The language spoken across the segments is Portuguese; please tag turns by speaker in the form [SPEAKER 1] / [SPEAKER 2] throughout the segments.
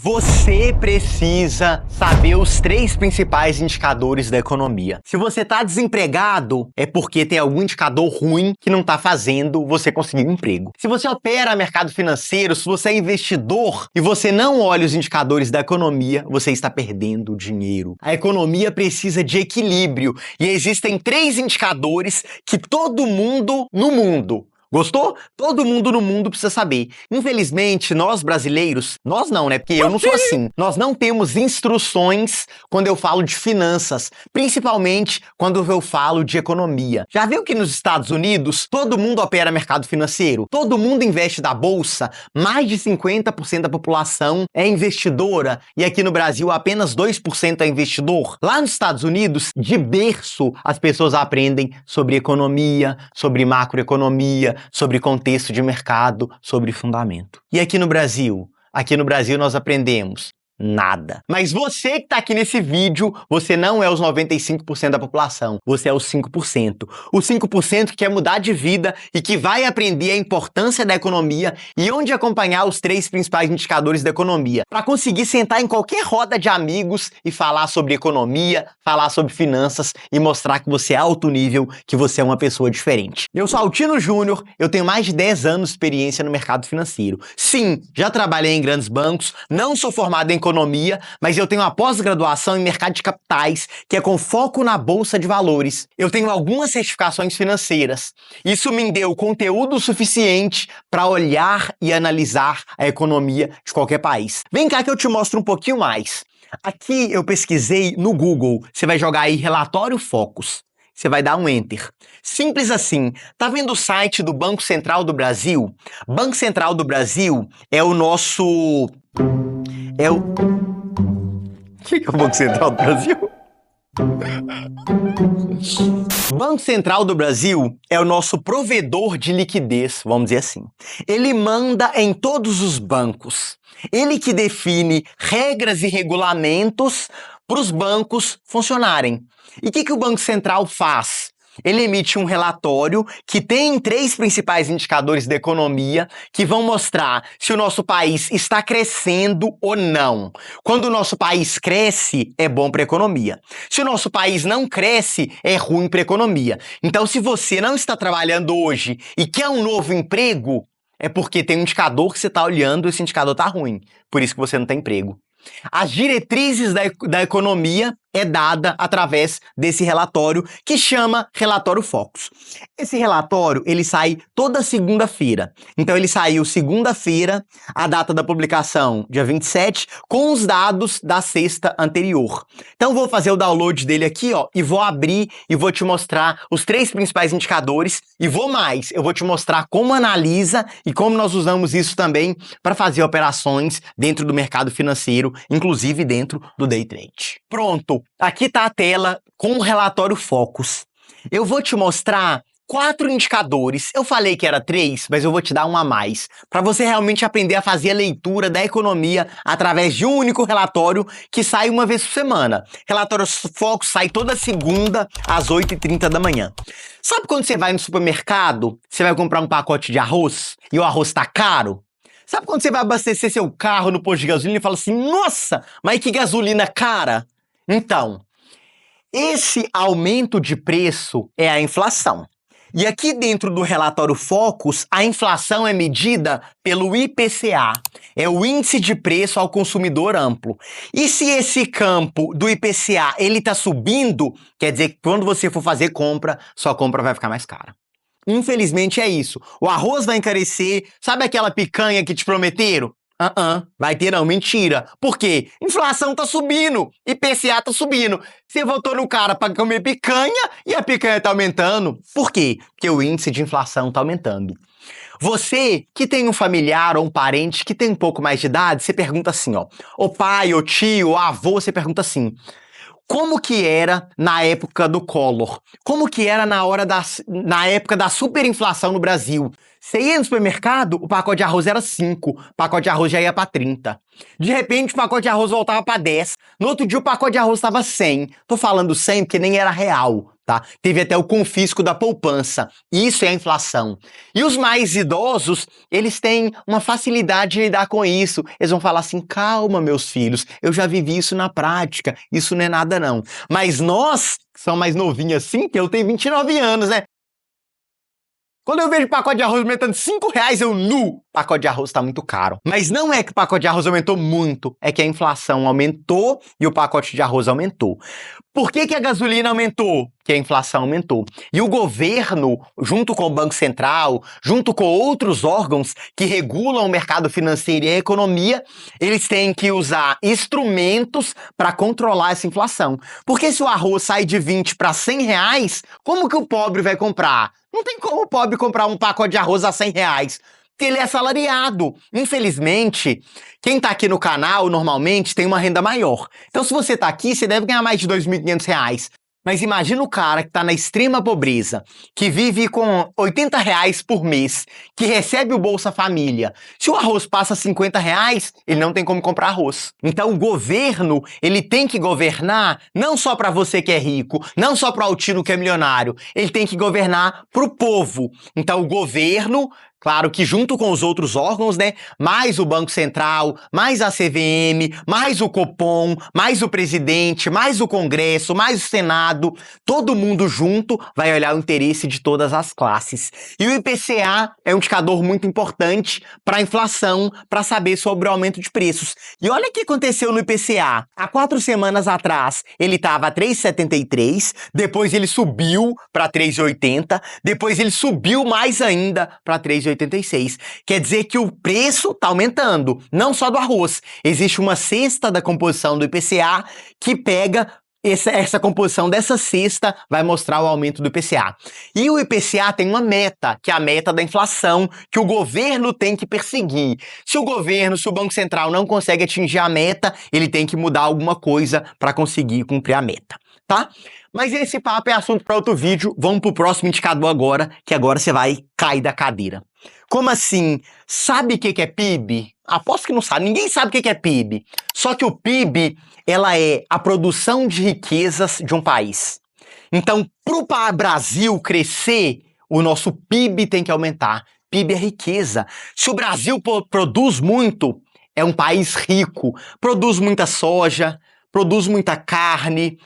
[SPEAKER 1] Você precisa saber os 3 principais indicadores da economia. Se você está desempregado, é porque tem algum indicador ruim que não está fazendo você conseguir um emprego. Se você opera mercado financeiro, se você é investidor e você não olha os indicadores da economia, você está perdendo dinheiro. A economia precisa de equilíbrio e existem 3 indicadores que todo mundo no mundo gostou? Todo mundo no mundo precisa saber. Infelizmente, nós brasileiros, nós não, né? Porque eu não sou assim. Nós não temos instruções quando eu falo de finanças, principalmente quando eu falo de economia. Já viu que nos Estados Unidos todo mundo opera mercado financeiro? Todo mundo investe da bolsa? Mais de 50% da população é investidora e aqui no Brasil apenas 2% é investidor. Lá nos Estados Unidos, de berço, as pessoas aprendem sobre economia, sobre macroeconomia, sobre contexto de mercado, sobre fundamento. E aqui no Brasil? Aqui no Brasil nós aprendemos nada. Mas você que tá aqui nesse vídeo, você não é os 95% da população, você é os 5%. Os 5% que quer mudar de vida e que vai aprender a importância da economia e onde acompanhar os 3 principais indicadores da economia, para conseguir sentar em qualquer roda de amigos e falar sobre economia, falar sobre finanças e mostrar que você é alto nível, que você é uma pessoa diferente. Eu sou Altino Júnior, eu tenho mais de 10 anos de experiência no mercado financeiro. Sim, já trabalhei em grandes bancos, não sou formado em economia, mas eu tenho uma pós-graduação em mercado de capitais, que é com foco na bolsa de valores. Eu tenho algumas certificações financeiras. Isso me deu conteúdo suficiente para olhar e analisar a economia de qualquer país. Vem cá que eu te mostro um pouquinho mais. Aqui eu pesquisei no Google, você vai jogar aí relatório Focus. Você vai dar um Enter. Simples assim. Tá vendo o site do Banco Central do Brasil? Banco Central do Brasil é o nosso... O que é o Banco Central do Brasil? Banco Central do Brasil é o nosso provedor de liquidez, vamos dizer assim. Ele manda em todos os bancos. Ele que define regras e regulamentos para os bancos funcionarem. E o que o Banco Central faz? Ele emite um relatório que tem 3 principais indicadores da economia que vão mostrar se o nosso país está crescendo ou não. Quando o nosso país cresce, é bom para a economia. Se o nosso país não cresce, é ruim para a economia. Então, se você não está trabalhando hoje e quer um novo emprego, é porque tem um indicador que você está olhando e esse indicador está ruim. Por isso que você não tem emprego. As diretrizes da economia é dada através desse relatório que chama Relatório Focus. Esse relatório, ele sai toda segunda-feira. Então ele saiu segunda-feira, a data da publicação, dia 27, com os dados da sexta anterior. Então vou fazer o download dele aqui, ó, e vou abrir e vou te mostrar os 3 principais indicadores e vou mais, eu vou te mostrar como analisa e como nós usamos isso também para fazer operações dentro do mercado financeiro, inclusive dentro do day trade. Pronto, aqui está a tela com o relatório Focus. Eu vou te mostrar 4 indicadores. Eu falei que era 3, mas eu vou te dar um a mais, para você realmente aprender a fazer a leitura da economia através de um único relatório que sai uma vez por semana. Relatório Focus sai toda segunda às 8h30 da manhã. Sabe quando você vai no supermercado, você vai comprar um pacote de arroz e o arroz tá caro? Sabe quando você vai abastecer seu carro no posto de gasolina e fala assim, nossa, mas que gasolina cara? Então, esse aumento de preço é a inflação. E aqui dentro do relatório Focus, a inflação é medida pelo IPCA, é o Índice de Preço ao Consumidor Amplo. E se esse campo do IPCA ele está subindo, quer dizer que quando você for fazer compra, sua compra vai ficar mais cara. Infelizmente é isso. O arroz vai encarecer, sabe aquela picanha que te prometeram? Vai ter não, mentira. Por quê? Inflação tá subindo, IPCA tá subindo. Você votou no cara para comer picanha e a picanha tá aumentando. Por quê? Porque o índice de inflação tá aumentando. Você que tem um familiar ou um parente que tem um pouco mais de idade, você pergunta assim, ó. O pai, o tio, o avô, você pergunta assim. Como que era na época do Collor? Como que era na época da superinflação no Brasil? Você ia no supermercado, o pacote de arroz era 5, o pacote de arroz já ia para 30. De repente, o pacote de arroz voltava para 10. No outro dia, o pacote de arroz estava 100. Tô falando 100 porque nem era real, tá? Teve até o confisco da poupança. Isso é a inflação. E os mais idosos, eles têm uma facilidade de lidar com isso. Eles vão falar assim, calma, meus filhos, eu já vivi isso na prática, isso não é nada não. Mas nós, que somos mais novinhos assim, que eu tenho 29 anos, né? Quando eu vejo pacote de arroz aumentando R$5, eu nu! Pacote de arroz tá muito caro. Mas não é que o pacote de arroz aumentou muito, é que a inflação aumentou e o pacote de arroz aumentou. Por que a gasolina aumentou? Que a inflação aumentou. E o governo, junto com o Banco Central, junto com outros órgãos que regulam o mercado financeiro e a economia, eles têm que usar instrumentos para controlar essa inflação. Porque se o arroz sai de 20 para R$100, como que o pobre vai comprar? Não tem como o pobre comprar um pacote de arroz a R$100. Porque ele é assalariado. Infelizmente, quem tá aqui no canal, normalmente, tem uma renda maior. Então, se você tá aqui, você deve ganhar mais de R$2.500. Mas imagina o cara que tá na extrema pobreza, que vive com R$80 por mês, que recebe o Bolsa Família. Se o arroz passa R$50, ele não tem como comprar arroz. Então o governo, ele tem que governar não só para você que é rico, não só para o Altino que é milionário, ele tem que governar pro povo. Então o governo, claro que junto com os outros órgãos, né, mais o Banco Central, mais a CVM, mais o Copom, mais o presidente, mais o Congresso, mais o Senado, todo mundo junto vai olhar o interesse de todas as classes. E o IPCA é um indicador muito importante para a inflação, para saber sobre o aumento de preços. E olha o que aconteceu no IPCA. Há 4 semanas atrás, ele estava a 3,73, depois ele subiu para 3,80, depois ele subiu mais ainda para 3,86. Quer dizer que o preço está aumentando, não só do arroz. Existe uma cesta da composição do IPCA que pega essa composição dessa cesta vai mostrar o aumento do IPCA. E o IPCA tem uma meta, que é a meta da inflação, que o governo tem que perseguir. Se o Banco Central não consegue atingir a meta, ele tem que mudar alguma coisa para conseguir cumprir a meta, tá? Mas esse papo é assunto para outro vídeo. Vamos pro próximo indicador agora, que agora você vai cair da cadeira. Como assim? Sabe o que é PIB? Aposto que não sabe. Ninguém sabe o que é PIB. Só que o PIB, ela é a produção de riquezas de um país. Então, para o Brasil crescer, o nosso PIB tem que aumentar. PIB é riqueza. Se o Brasil produz muito, é um país rico. Produz muita soja, produz muita carne,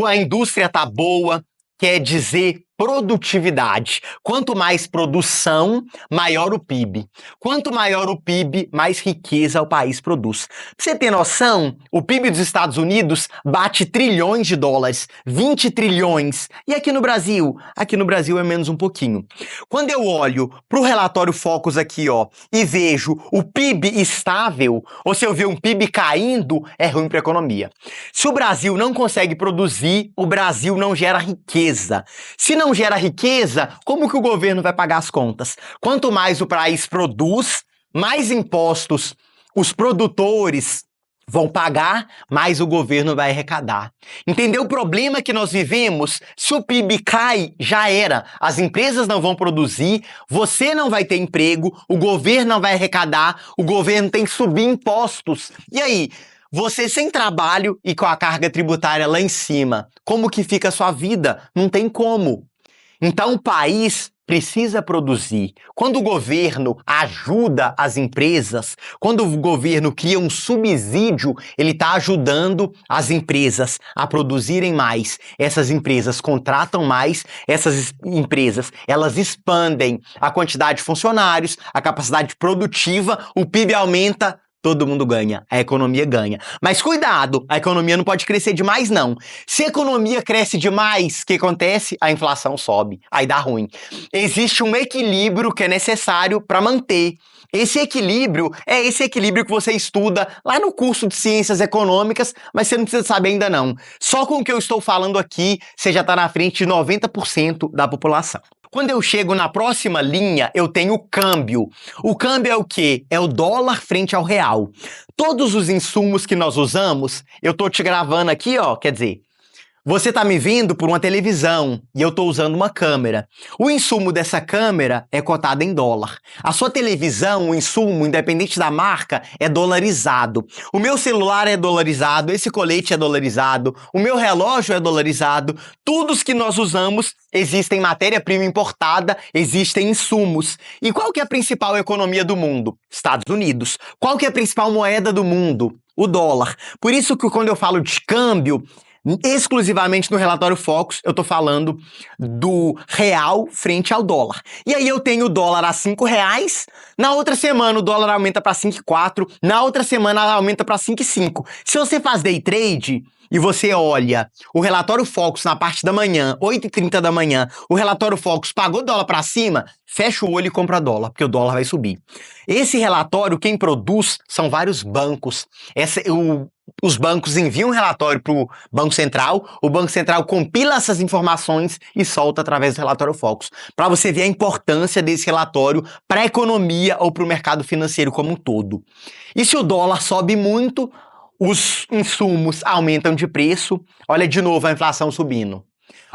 [SPEAKER 1] a indústria tá boa, quer dizer produtividade. Quanto mais produção, maior o PIB. Quanto maior o PIB, mais riqueza o país produz. Pra você ter noção, o PIB dos Estados Unidos bate trilhões de dólares, 20 trilhões. E aqui no Brasil? Aqui no Brasil é menos um pouquinho. Quando eu olho pro relatório Focus aqui, ó, e vejo o PIB estável, ou se eu ver um PIB caindo, é ruim para a economia. Se o Brasil não consegue produzir, o Brasil não gera riqueza. Se não gera riqueza, como que o governo vai pagar as contas? Quanto mais o país produz, mais impostos os produtores vão pagar, mais o governo vai arrecadar. Entendeu o problema que nós vivemos? Se o PIB cai, já era. As empresas não vão produzir, você não vai ter emprego, o governo não vai arrecadar, o governo tem que subir impostos. E aí? Você sem trabalho e com a carga tributária lá em cima, como que fica a sua vida? Não tem como. Então o país precisa produzir. Quando o governo ajuda as empresas, quando o governo cria um subsídio, ele está ajudando as empresas a produzirem mais. Essas empresas contratam mais, essas empresas, elas expandem a quantidade de funcionários, a capacidade produtiva, o PIB aumenta, todo mundo ganha, a economia ganha. Mas cuidado, a economia não pode crescer demais não. Se a economia cresce demais, o que acontece? A inflação sobe, aí dá ruim. Existe um equilíbrio que é necessário para manter. Esse equilíbrio é esse equilíbrio que você estuda lá no curso de Ciências Econômicas, mas você não precisa saber ainda não. Só com o que eu estou falando aqui, você já está na frente de 90% da população. Quando eu chego na próxima linha, eu tenho o câmbio. O câmbio é o quê? É o dólar frente ao real. Todos os insumos que nós usamos, eu tô te gravando aqui, ó, quer dizer, Você está me vendo por uma televisão e eu estou usando uma câmera. O insumo dessa câmera é cotado em dólar. A sua televisão, o insumo, independente da marca, é dolarizado. O meu celular é dolarizado, esse colete é dolarizado, o meu relógio é dolarizado. Tudo que nós usamos existem matéria-prima importada, existem insumos. E qual que é a principal economia do mundo? Estados Unidos. Qual que é a principal moeda do mundo? O dólar. Por isso que quando eu falo de câmbio, exclusivamente no relatório Focus, eu tô falando do real frente ao dólar. E aí eu tenho o dólar a R$5, na outra semana o dólar aumenta para 5,4, na outra semana aumenta para 5,5. Se você faz day trade e você olha o relatório Focus na parte da manhã, 8h30 da manhã, o relatório Focus pagou dólar para cima, fecha o olho e compra dólar, porque o dólar vai subir. Esse relatório, quem produz são vários bancos. Os bancos enviam um relatório para o Banco Central, o Banco Central compila essas informações e solta através do relatório Focus, para você ver a importância desse relatório para a economia ou para o mercado financeiro como um todo. E se o dólar sobe muito, os insumos aumentam de preço, olha de novo a inflação subindo.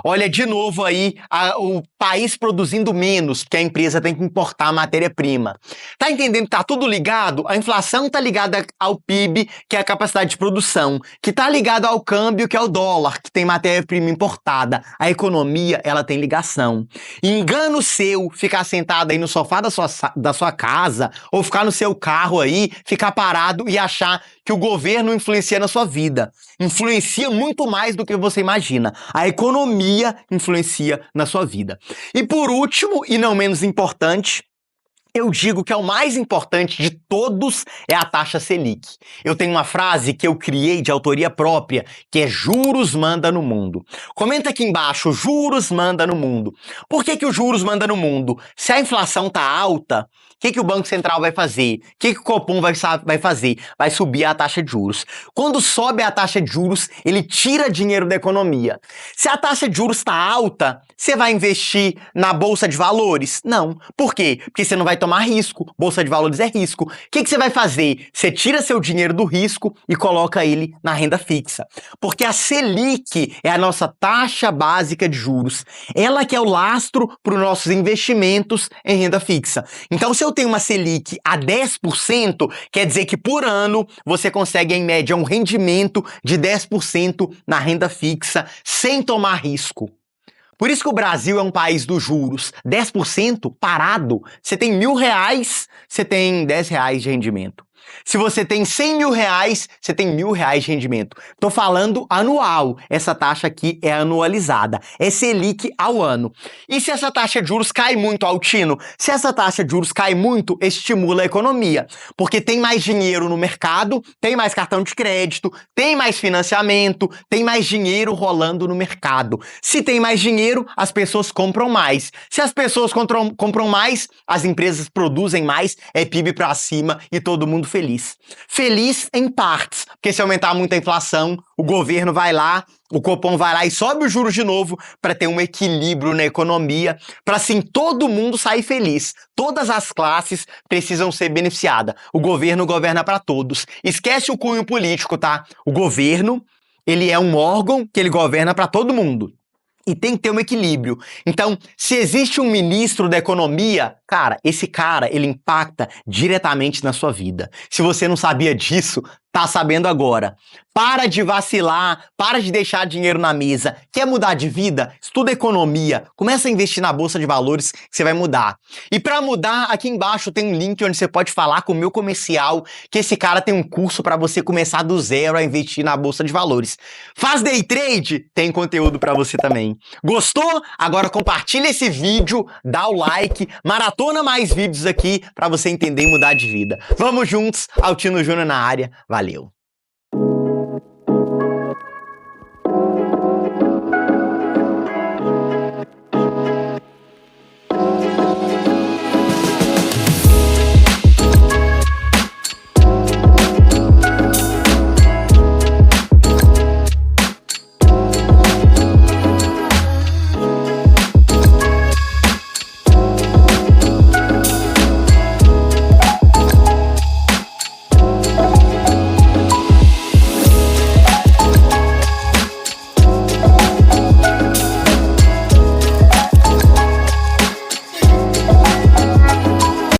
[SPEAKER 1] Olha de novo aí o país produzindo menos, porque a empresa tem que importar a matéria-prima. Tá entendendo que tá tudo ligado? A inflação tá ligada ao PIB, que é a capacidade de produção, que tá ligado ao câmbio, que é o dólar, que tem matéria-prima importada. A economia, ela tem ligação. Engano seu ficar sentado aí no sofá da sua casa, ou ficar no seu carro aí, ficar parado e achar que o governo influencia na sua vida. Influencia muito mais do que você imagina. A economia influencia na sua vida. E por último, e não menos importante, eu digo que é o mais importante de todos é a taxa Selic. Eu tenho uma frase que eu criei de autoria própria, que é juros manda no mundo. Comenta aqui embaixo, juros manda no mundo. Por que o juros manda no mundo? Se a inflação tá alta, o que o Banco Central vai fazer? O que o Copom vai fazer? Vai subir a taxa de juros. Quando sobe a taxa de juros, ele tira dinheiro da economia. Se a taxa de juros está alta, você vai investir na Bolsa de Valores? Não. Por quê? Porque você não vai tomar risco. Bolsa de Valores é risco. O que você vai fazer? Você tira seu dinheiro do risco e coloca ele na renda fixa. Porque a Selic é a nossa taxa básica de juros. Ela que é o lastro para os nossos investimentos em renda fixa. Então, se eu tenho uma Selic a 10%, quer dizer que por ano você consegue, em média, um rendimento de 10% na renda fixa sem tomar risco. Por isso que o Brasil é um país dos juros. 10% parado. Você tem R$1.000, você tem R$10 de rendimento. Se você tem R$100.000, você tem R$1.000 de rendimento. Tô falando anual. Essa taxa aqui é anualizada. É Selic ao ano. E se essa taxa de juros cai muito, Altino? Se essa taxa de juros cai muito, estimula a economia. Porque tem mais dinheiro no mercado, tem mais cartão de crédito, tem mais financiamento, tem mais dinheiro rolando no mercado. Se tem mais dinheiro, as pessoas compram mais. Se as pessoas compram mais, as empresas produzem mais, é PIB pra cima e todo mundo feliz. Feliz em partes, porque se aumentar muito a inflação, o governo vai lá, o Copom vai lá e sobe os juros de novo para ter um equilíbrio na economia, para assim todo mundo sair feliz. Todas as classes precisam ser beneficiadas. O governo governa para todos. Esquece o cunho político, tá? O governo, ele é um órgão que ele governa para todo mundo. E tem que ter um equilíbrio. Então, se existe um ministro da economia, cara, esse cara, ele impacta diretamente na sua vida. Se você não sabia disso, tá sabendo agora. Para de vacilar, para de deixar dinheiro na mesa. Quer mudar de vida? Estuda economia. Começa a investir na Bolsa de Valores que você vai mudar. E para mudar, aqui embaixo tem um link onde você pode falar com o meu comercial, que esse cara tem um curso para você começar do zero a investir na Bolsa de Valores. Faz day trade? Tem conteúdo para você também. Gostou? Agora compartilha esse vídeo, dá o like, maratona mais vídeos aqui para você entender e mudar de vida. Vamos juntos, Altino Júnior na área. Valeu!